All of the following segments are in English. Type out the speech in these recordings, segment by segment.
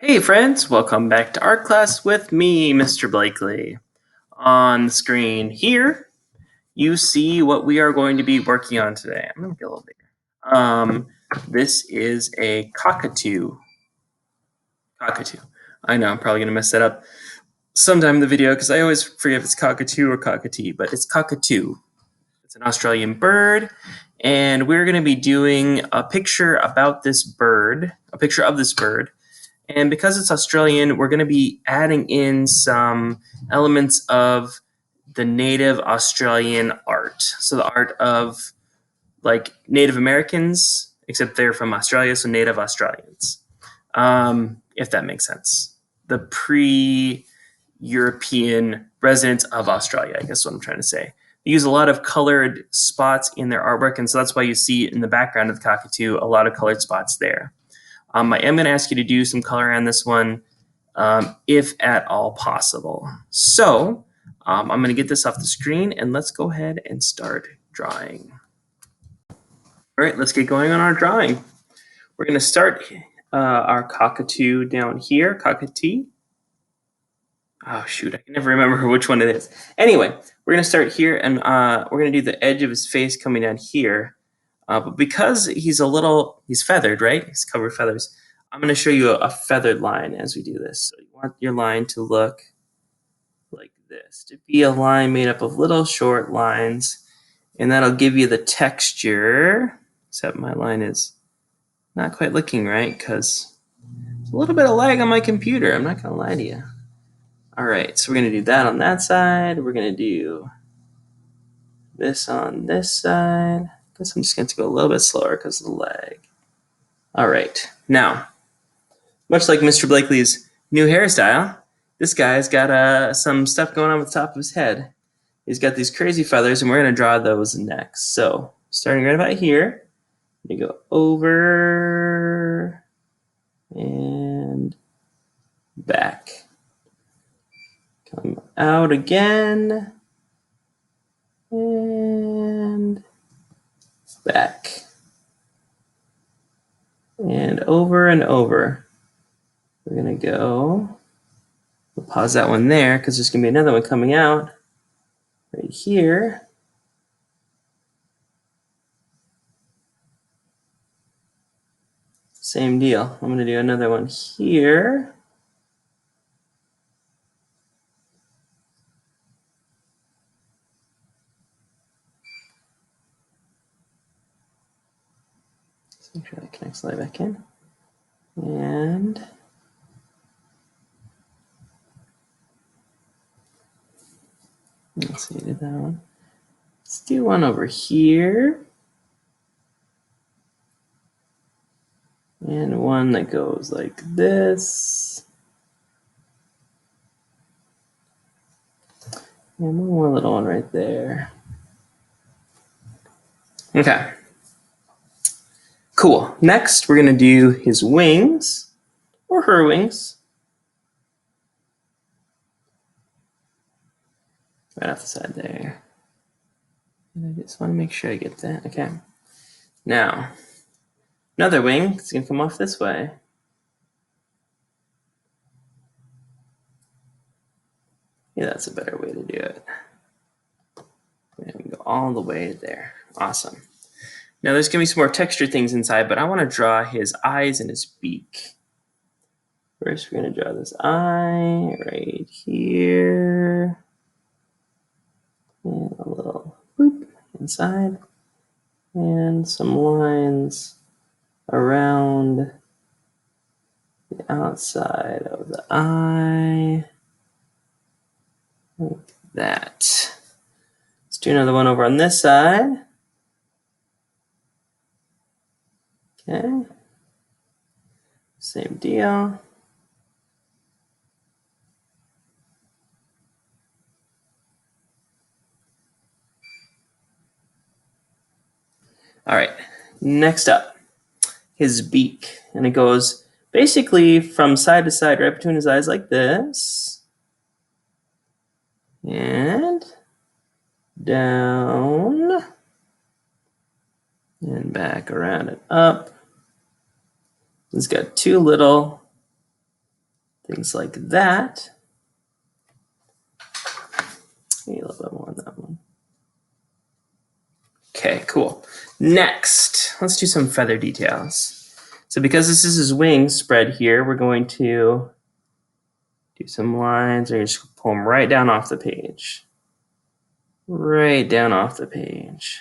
Hey friends, welcome back to art class with me, Mr. Blakely. On the screen here, you see what we are going to be working on today. I'm going to get a little bigger. This is a cockatoo. Cockatoo. I know, I'm probably going to mess that up sometime in the video because I always forget if it's cockatoo or cockatee, but it's cockatoo. It's an Australian bird, and we're going to be doing a picture about this bird, a picture of this bird. And because it's Australian, we're going to be adding in some elements of the native Australian art. So the art of like Native Americans, except they're from Australia, so Native Australians, if that makes sense. The pre-European residents of Australia, I guess is what I'm trying to say. They use a lot of colored spots in their artwork, and so that's why you see in the background of the cockatoo a lot of colored spots there. I am going to ask you to do some color on this one, if at all possible. So I'm going to get this off the screen and let's go ahead and start drawing. All right, let's get going on our drawing. We're going to start our cockatoo down here, cockatee. Oh shoot, I can never remember which one it is. Anyway, we're going to start here and we're going to do the edge of his face coming down here. But because he's feathered, right? He's covered with feathers. I'm going to show you a feathered line as we do this. So you want your line to look like this, to be a line made up of little short lines, and that'll give you the texture, except my line is not quite looking right because there's a little bit of lag on my computer. I'm not going to lie to you. All right, so we're going to do that on that side. We're going to do this on this side. I guess I'm just going to go a little bit slower because of the lag. All right, now, much like Mr. Blakely's new hairstyle, this guy's got some stuff going on with the top of his head. He's got these crazy feathers, and we're going to draw those next. So, starting right about here, we go over and back. Come out again and back. And over and over. We're going to go, we'll pause that one there because there's going to be another one coming out right here. Same deal. I'm going to do another one here. Let's make sure that connects right back in. And let's see, did that one. Let's do one over here. And one that goes like this. And one more little one right there. Okay. Cool. Next, we're going to do his wings, or her wings. Right off the side there. And I just want to make sure I get that. Okay. Now, another wing is going to come off this way. Yeah, that's a better way to do it. We're going to go all the way there. Awesome. Now there's going to be some more texture things inside, but I want to draw his eyes and his beak. First, we're going to draw this eye right here. And a little boop inside. And some lines around the outside of the eye. Like that. Let's do another one over on this side. Okay. Same deal. All right, next up, his beak. And it goes basically from side to side, right between his eyes like this. And down. And back around and up. He's got two little things like that. Maybe a little bit more on that one. Okay, cool. Next, let's do some feather details. So because this is his wings spread here, we're going to do some lines, or just pull them right down off the page. Right down off the page.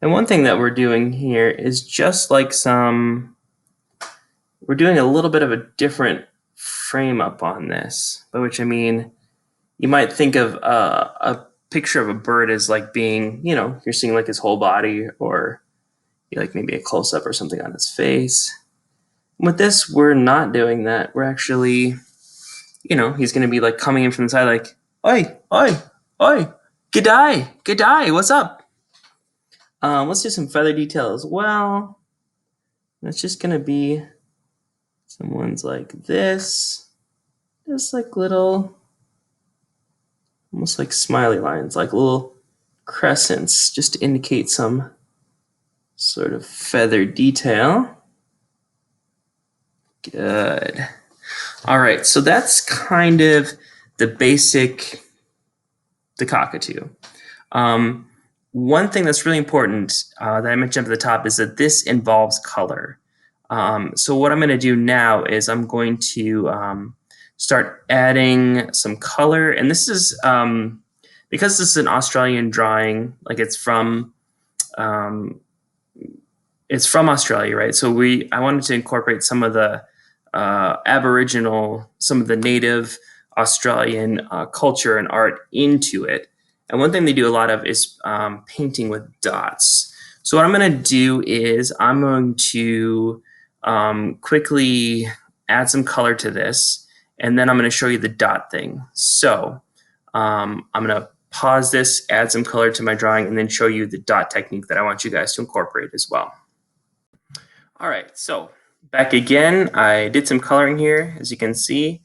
And one thing that we're doing here is just like we're doing a little bit of a different frame up on this, by which I mean, you might think of a picture of a bird as like being, you're seeing like his whole body, or like maybe a close up or something on his face. With this, we're not doing that. We're actually, he's going to be like coming in from the side, like, oi, oi, oi, g'day, what's up? Let's do some feather detail as well. It's just going to be some ones like this, just like little, almost like smiley lines, like little crescents, just to indicate some sort of feather detail. Good. All right, so that's kind of the basic, the cockatoo. One thing that's really important that I mentioned at the top is that this involves color. So what I'm going to do now is I'm going to start adding some color, and this is because this is an Australian drawing, like it's from Australia, right? So I wanted to incorporate some of the Aboriginal, some of the native Australian culture and art into it. And one thing they do a lot of is painting with dots. So what I'm going to do is I'm going to quickly add some color to this, and then I'm going to show you the dot thing. So I'm going to pause this, add some color to my drawing, and then show you the dot technique that I want you guys to incorporate as well. All right, so back again, I did some coloring here, as you can see.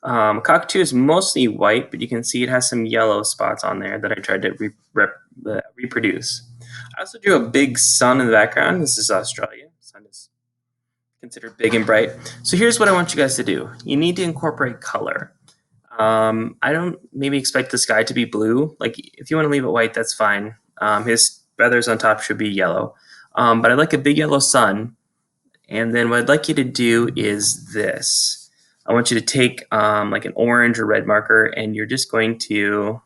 Cockatoo is mostly white, but you can see it has some yellow spots on there that I tried to reproduce. I also drew a big sun in the background. This is Australia. The sun is considered big and bright. So here's what I want you guys to do. You need to incorporate color. I don't maybe expect the sky to be blue. Like if you want to leave it white, that's fine. His feathers on top should be yellow. But I like a big yellow sun. And then what I'd like you to do is this. I want you to take like an orange or red marker, and you're just going to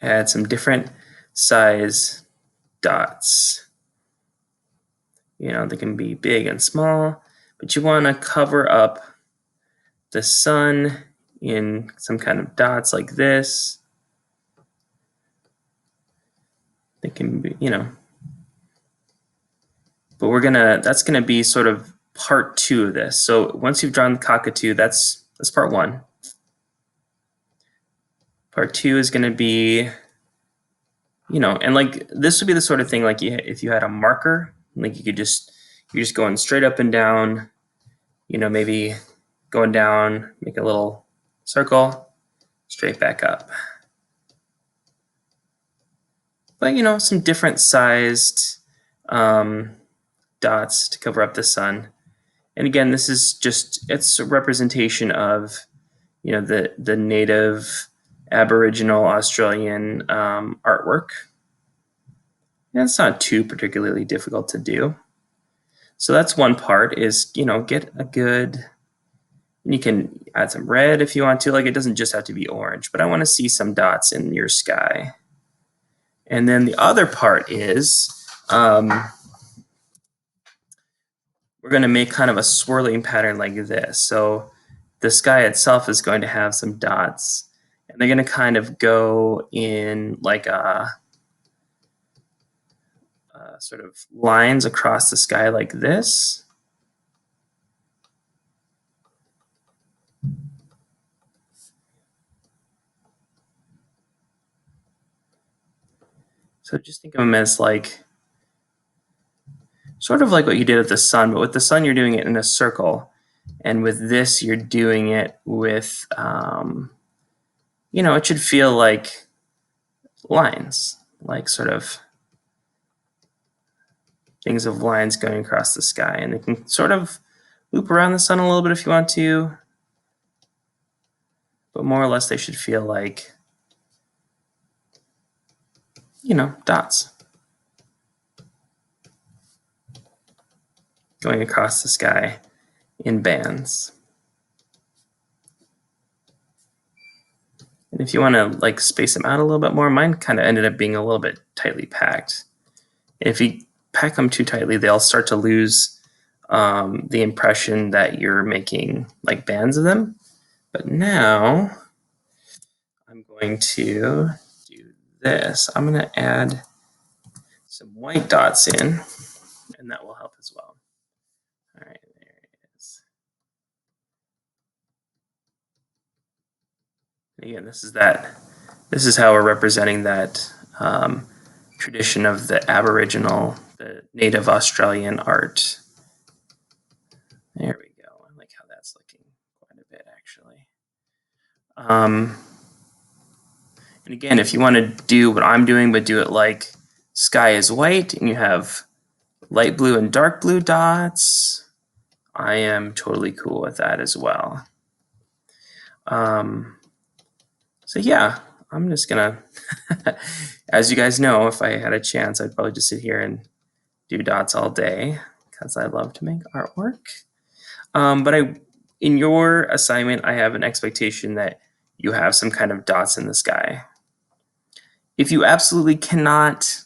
add some different size dots. They can be big and small, but you want to cover up the sun in some kind of dots like this. They can be, but that's gonna be sort of part 2 of this. So once you've drawn the cockatoo, that's part 1. Part 2 is gonna be, and like this would be the sort of thing like if you had a marker, like you're just going straight up and down, maybe going down, make a little circle, straight back up. But some different sized dots to cover up the sun. And again, this is it's a representation of, the native Aboriginal Australian artwork. And it's not too particularly difficult to do. So that's one part is, get a good, you can add some red if you want to, like it doesn't just have to be orange, but I want to see some dots in your sky. And then the other part is, we're going to make kind of a swirling pattern like this. So the sky itself is going to have some dots, and they're going to kind of go in like a sort of lines across the sky like this. So just think of them as like, sort of like what you did with the sun, but with the sun you're doing it in a circle, and with this you're doing it with, it should feel like lines, like sort of things of lines going across the sky, and they can sort of loop around the sun a little bit if you want to. But more or less they should feel like, dots going across the sky in bands. And if you want to like space them out a little bit more, mine kind of ended up being a little bit tightly packed. If you pack them too tightly, they'll start to lose the impression that you're making like bands of them. But now I'm going to do this. I'm going to add some white dots in, and that will help as well. All right, there it is. And again, this is how we're representing that tradition of the Aboriginal, the native Australian art. There we go. I like how that's looking quite a bit, actually. And again, if you want to do what I'm doing, but do it like sky is white and you have light blue and dark blue dots, I am totally cool with that as well. So yeah, I'm just gonna, as you guys know, if I had a chance, I'd probably just sit here and do dots all day because I love to make artwork. But in your assignment, I have an expectation that you have some kind of dots in the sky. If you absolutely cannot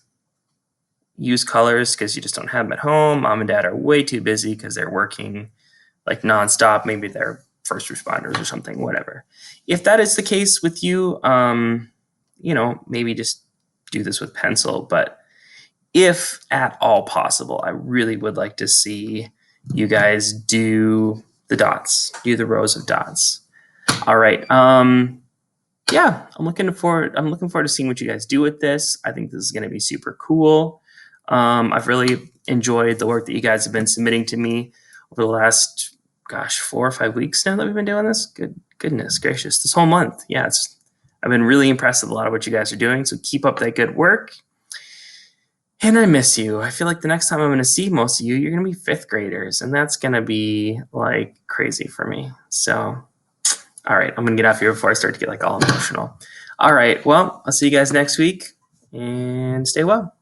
use colors because you just don't have them at home, mom and dad are way too busy because they're working like nonstop, maybe they're first responders or something, whatever. If that is the case with you, maybe just do this with pencil. But if at all possible, I really would like to see you guys do the dots, do the rows of dots. All right. Yeah, I'm looking forward to seeing what you guys do with this. I think this is going to be super cool. I've really enjoyed the work that you guys have been submitting to me over the last, 4 or 5 weeks now that we've been doing this. Goodness gracious, this whole month. Yeah, I've been really impressed with a lot of what you guys are doing. So keep up that good work. And I miss you. I feel like the next time I'm going to see most of you, you're going to be 5th graders, and that's going to be like crazy for me. So, all right, I'm going to get off here before I start to get like all emotional. All right, well, I'll see you guys next week, and stay well.